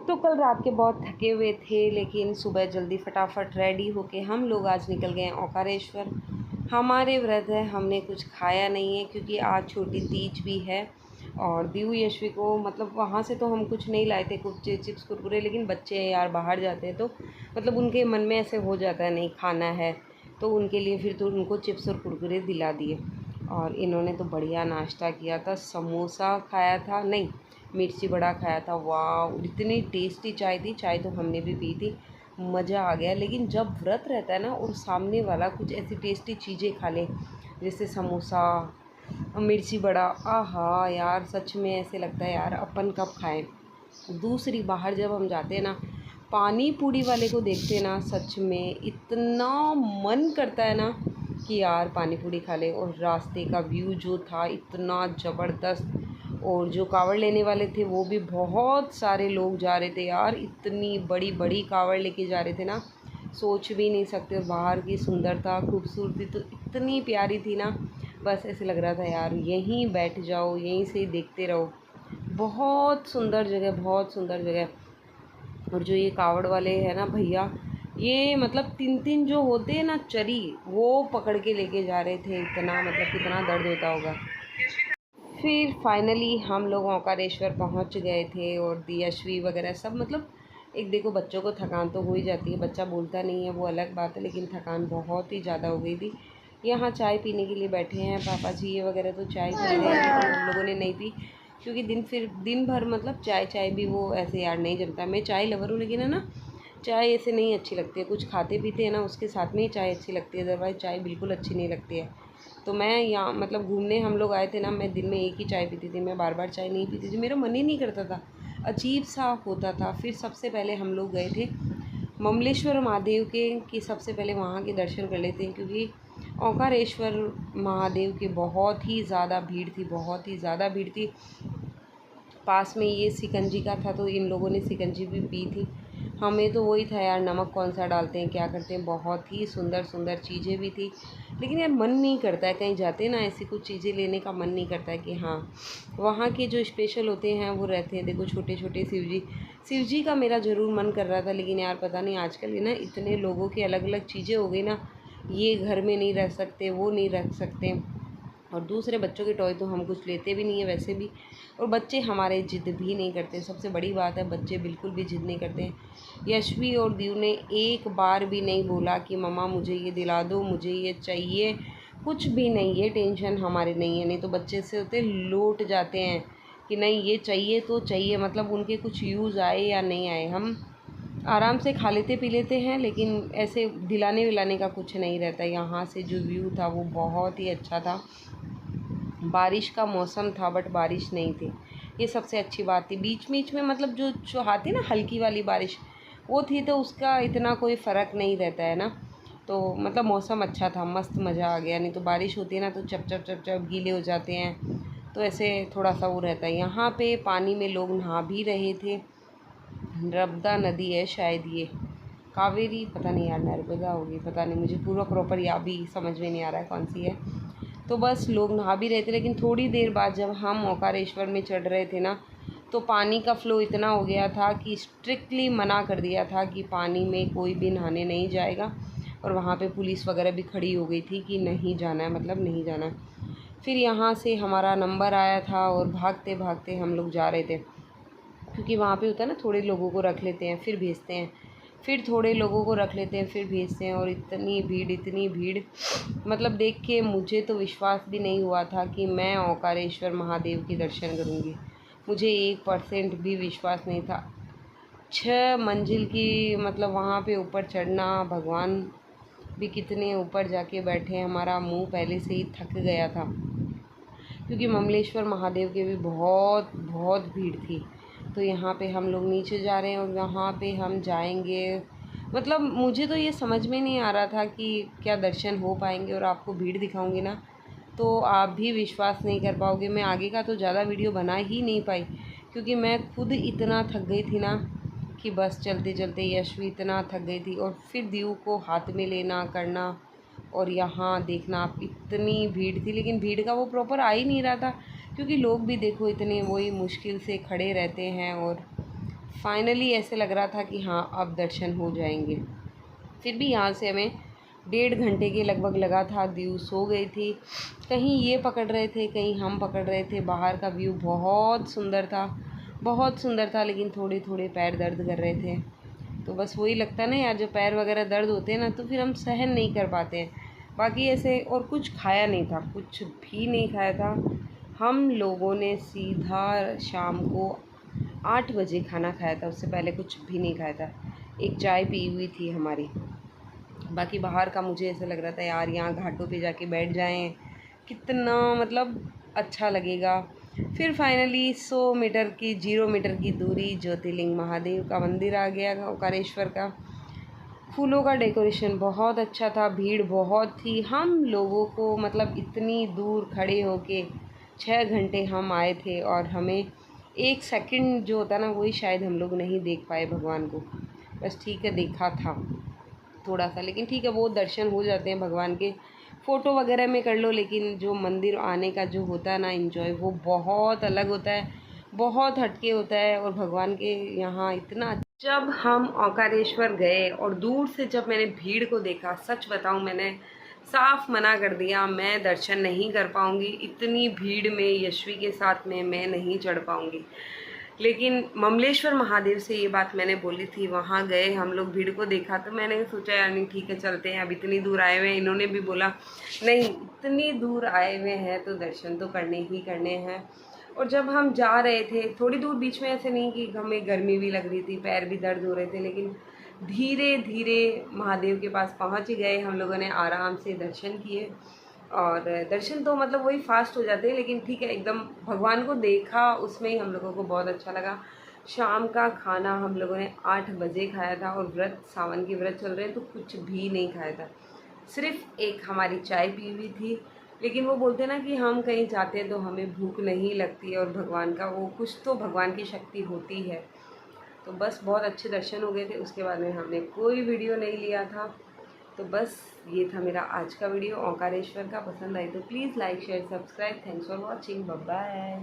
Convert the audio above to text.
तो कल रात के बहुत थके हुए थे, लेकिन सुबह जल्दी फटाफट रेडी होके हम लोग आज निकल गए ओंकारेश्वर। हमारे व्रत है, हमने कुछ खाया नहीं है क्योंकि आज छोटी तीज भी है। और दीव यशवी को मतलब वहाँ से तो हम कुछ नहीं लाए थे, कुछ चिप्स कुरकुरे, लेकिन बच्चे यार बाहर जाते हैं तो मतलब उनके मन में ऐसे हो जाता है नहीं खाना है, तो उनके लिए फिर तो उनको चिप्स और कुरकुरे दिला दिए। और इन्होंने तो बढ़िया नाश्ता किया था, समोसा खाया था, नहीं मिर्ची बड़ा खाया था। वाह, इतनी टेस्टी चाय थी, चाय तो हमने भी पी थी, मज़ा आ गया। लेकिन जब व्रत रहता है ना और सामने वाला कुछ ऐसी टेस्टी चीज़ें खा ले जैसे समोसा, मिर्ची बड़ा, आहा यार सच में ऐसे लगता है यार अपन कब खाएं। दूसरी बाहर जब हम जाते हैं ना, पानी पूड़ी वाले को देखते हैं ना, सच में इतना मन करता है ना कि यार पानी पूड़ी खा ले। और रास्ते का व्यू जो था इतना ज़बरदस्त, और जो कावड़ लेने वाले थे वो भी बहुत सारे लोग जा रहे थे यार, इतनी बड़ी बड़ी कावड़ लेके जा रहे थे ना, सोच भी नहीं सकते। और बाहर की सुंदरता खूबसूरती तो इतनी प्यारी थी ना, बस ऐसे लग रहा था यार यहीं बैठ जाओ, यहीं से ही देखते रहो। बहुत सुंदर जगह, बहुत सुंदर जगह। और जो ये कावड़ वाले हैं ना भैया, ये मतलब तीन तीन जो होते हैं ना चरी, वो पकड़ के लेके जा रहे थे। इतना मतलब कितना दर्द होता होगा। फिर फाइनली हम लोग ओंकारेश्वर पहुंच गए थे, और दियशवी वगैरह सब मतलब एक देखो बच्चों को थकान तो हो ही जाती है, बच्चा बोलता नहीं है वो अलग बात है, लेकिन थकान बहुत ही ज़्यादा हो गई थी। यहाँ चाय पीने के लिए बैठे हैं पापा जी ये वगैरह, तो चाय पी रहे हैं, लेकिन हम लोगों ने नहीं पी क्योंकि दिन भर मतलब चाय चाय भी वो ऐसे यार नहीं जमता। मैं चाय लवर हूँ, लेकिन है ना चाय ऐसे नहीं अच्छी लगती है, कुछ खाते पीते हैं ना उसके साथ में ही चाय अच्छी लगती है, अदरवाइज़ चाय बिल्कुल अच्छी नहीं लगती है। तो मैं यहाँ मतलब घूमने हम लोग आए थे ना, मैं दिन में एक ही चाय पीती थी, मैं बार बार चाय नहीं पीती थी, मेरा मन ही नहीं करता था, अजीब सा होता था। फिर सबसे पहले हम लोग गए थे ममलेश्वर महादेव के, कि सबसे पहले वहाँ के दर्शन कर लेते हैं, क्योंकि ओंकारेश्वर महादेव के बहुत ही ज़्यादा भीड़ थी, बहुत ही ज़्यादा भीड़ थी। पास में ये सिकंजी का था, तो इन लोगों ने सिकंजी भी पी थी। हमें तो वही था यार, नमक कौन सा डालते हैं क्या करते हैं, बहुत ही सुंदर सुंदर चीज़ें भी थी। लेकिन यार मन नहीं करता है कहीं जाते हैं ना, ऐसी कुछ चीज़ें लेने का मन नहीं करता है कि हाँ वहाँ के जो स्पेशल होते हैं वो रहते हैं। देखो छोटे छोटे शिव जी का मेरा ज़रूर मन कर रहा था, लेकिन यार पता नहीं आजकल ये ना इतने लोगों की अलग अलग चीज़ें हो गई ना, ये घर में नहीं रख सकते, वो नहीं रख सकते। और दूसरे बच्चों के टॉय तो हम कुछ लेते भी नहीं है वैसे भी, और बच्चे हमारे ज़िद भी नहीं करते, सबसे बड़ी बात है बच्चे बिल्कुल भी ज़िद नहीं करते हैं। यशवी और दीव ने एक बार भी नहीं बोला कि मम्मा मुझे ये दिला दो, मुझे ये चाहिए, कुछ भी नहीं, ये टेंशन हमारे नहीं है। नहीं तो बच्चे से होते लौट जाते हैं कि नहीं ये चाहिए तो चाहिए, मतलब उनके कुछ यूज़ आए या नहीं आए, हम आराम से खा लेते पी लेते हैं, लेकिन ऐसे दिलाने विलाने का कुछ नहीं रहता। यहाँ से जो व्यू था वो बहुत ही अच्छा था। बारिश का मौसम था बट बारिश नहीं थी, ये सबसे अच्छी बात थी। बीच बीच में मतलब जो आती ना हल्की वाली बारिश वो थी, तो उसका इतना कोई फ़र्क नहीं रहता है ना। तो मतलब मौसम अच्छा था, मस्त मज़ा आ गया। नहीं तो बारिश होती है ना तो चप चप चप चप गीले हो जाते हैं, तो ऐसे थोड़ा सा वो रहता है। यहाँ पे पानी में लोग नहा भी रहे थे, नर्मदा नदी है शायद ये, कावेरी पता नहीं यार, नर्मदा होगी पता नहीं, मुझे पूरा प्रॉपर या भी समझ में नहीं आ रहा है कौन सी है। तो बस लोग नहा भी रहे थे, लेकिन थोड़ी देर बाद जब हम ओंकारेश्वर में चढ़ रहे थे ना, तो पानी का फ़्लो इतना हो गया था कि स्ट्रिक्टली मना कर दिया था कि पानी में कोई भी नहाने नहीं जाएगा। और वहाँ पे पुलिस वगैरह भी खड़ी हो गई थी कि नहीं जाना है, मतलब नहीं जाना है। फिर यहाँ से हमारा नंबर आया था और भागते भागते हम लोग जा रहे थे, क्योंकि वहाँ पे होता है ना थोड़े लोगों को रख लेते हैं फिर भेजते हैं, फिर थोड़े लोगों को रख लेते हैं फिर भेजते हैं। और इतनी भीड़ मतलब देख के मुझे तो विश्वास भी नहीं हुआ था कि मैं ओंकारेश्वर महादेव के दर्शन करूँगी, मुझे 1% भी विश्वास नहीं था। 6 मंजिल की मतलब वहाँ पे ऊपर चढ़ना, भगवान भी कितने ऊपर जाके बैठे, हमारा मुंह पहले से ही थक गया था, क्योंकि ममलेश्वर महादेव के भी बहुत बहुत भीड़ थी। तो यहाँ पे हम लोग नीचे जा रहे हैं और यहाँ पे हम जाएंगे, मतलब मुझे तो ये समझ में नहीं आ रहा था कि क्या दर्शन हो पाएंगे। और आपको भीड़ दिखाऊंगी ना तो आप भी विश्वास नहीं कर पाओगे। मैं आगे का तो ज़्यादा वीडियो बना ही नहीं पाई, क्योंकि मैं खुद इतना थक गई थी ना कि बस चलते चलते यशवी इतना थक गई थी। और फिर दीव को हाथ में लेना करना, और यहाँ देखना आप इतनी भीड़ थी, लेकिन भीड़ का वो प्रॉपर आ ही नहीं रहा था, क्योंकि लोग भी देखो इतने वही मुश्किल से खड़े रहते हैं। और फाइनली ऐसे लग रहा था कि हाँ अब दर्शन हो जाएंगे। फिर भी यहाँ से हमें 1.5 घंटे के लगभग लगा था। दीव सो गई थी, कहीं ये पकड़ रहे थे कहीं हम पकड़ रहे थे। बाहर का व्यू बहुत सुंदर था, बहुत सुंदर था, लेकिन थोड़े थोड़े पैर दर्द कर रहे थे। तो बस वही लगता है ना यार, जो पैर वगैरह दर्द होते हैं ना तो फिर हम सहन नहीं कर पाते हैं। बाकी ऐसे और कुछ खाया नहीं था, कुछ भी नहीं खाया था। हम लोगों ने सीधा शाम को 8 बजे खाना खाया था, उससे पहले कुछ भी नहीं खाया था। एक चाय पी हुई थी हमारी। बाकी बाहर का मुझे ऐसा लग रहा था यार यहाँ घाटों पे जाके बैठ जाएं, कितना मतलब अच्छा लगेगा। फिर फाइनली 100 मीटर की 0 मीटर की दूरी ज्योतिर्लिंग महादेव का मंदिर आ गया, ओंकारेश्वर का। फूलों का डेकोरेशन बहुत अच्छा था, भीड़ बहुत थी। हम लोगों को मतलब इतनी दूर खड़े होके 6 घंटे हम आए थे और हमें 1 सेकंड जो होता ना वही शायद हम लोग नहीं देख पाए भगवान को। बस ठीक है देखा था थोड़ा सा, लेकिन ठीक है वो दर्शन हो जाते हैं भगवान के। फ़ोटो वगैरह में कर लो, लेकिन जो मंदिर आने का जो होता है ना एंजॉय, वो बहुत अलग होता है, बहुत हटके होता है। और भगवान के यहाँ इतना, जब हम ओंकारेश्वर गए और दूर से जब मैंने भीड़ को देखा, सच बताऊं मैंने साफ मना कर दिया, मैं दर्शन नहीं कर पाऊँगी इतनी भीड़ में, यशवी के साथ में मैं नहीं चढ़ पाऊँगी। लेकिन ममलेश्वर महादेव से ये बात मैंने बोली थी, वहाँ गए हम लोग, भीड़ को देखा तो मैंने सोचा यार नहीं ठीक है चलते हैं, अब इतनी दूर आए हुए हैं। इन्होंने भी बोला नहीं इतनी दूर आए हुए हैं तो दर्शन तो करने ही करने हैं। और जब हम जा रहे थे थोड़ी दूर बीच में ऐसे नहीं कि हमें गर्मी भी लग रही थी, पैर भी दर्द हो रहे थे, लेकिन धीरे धीरे महादेव के पास पहुँच ही गए। हम लोगों ने आराम से दर्शन किए, और दर्शन तो मतलब वही फास्ट हो जाते हैं, लेकिन ठीक है एकदम भगवान को देखा उसमें ही हम लोगों को बहुत अच्छा लगा। शाम का खाना हम लोगों ने 8 बजे खाया था, और व्रत सावन के व्रत चल रहे हैं तो कुछ भी नहीं खाया था, सिर्फ एक हमारी चाय पी हुई थी। लेकिन वो बोलते हैं ना कि हम कहीं जाते हैं तो हमें भूख नहीं लगती है, और भगवान का वो कुछ तो भगवान की शक्ति होती है। तो बस बहुत अच्छे दर्शन हो गए थे, उसके बाद में हमने कोई वीडियो नहीं लिया था। तो बस ये था मेरा आज का वीडियो ओंकारेश्वर का। पसंद आई तो please like share subscribe. Thanks for watching, bye bye.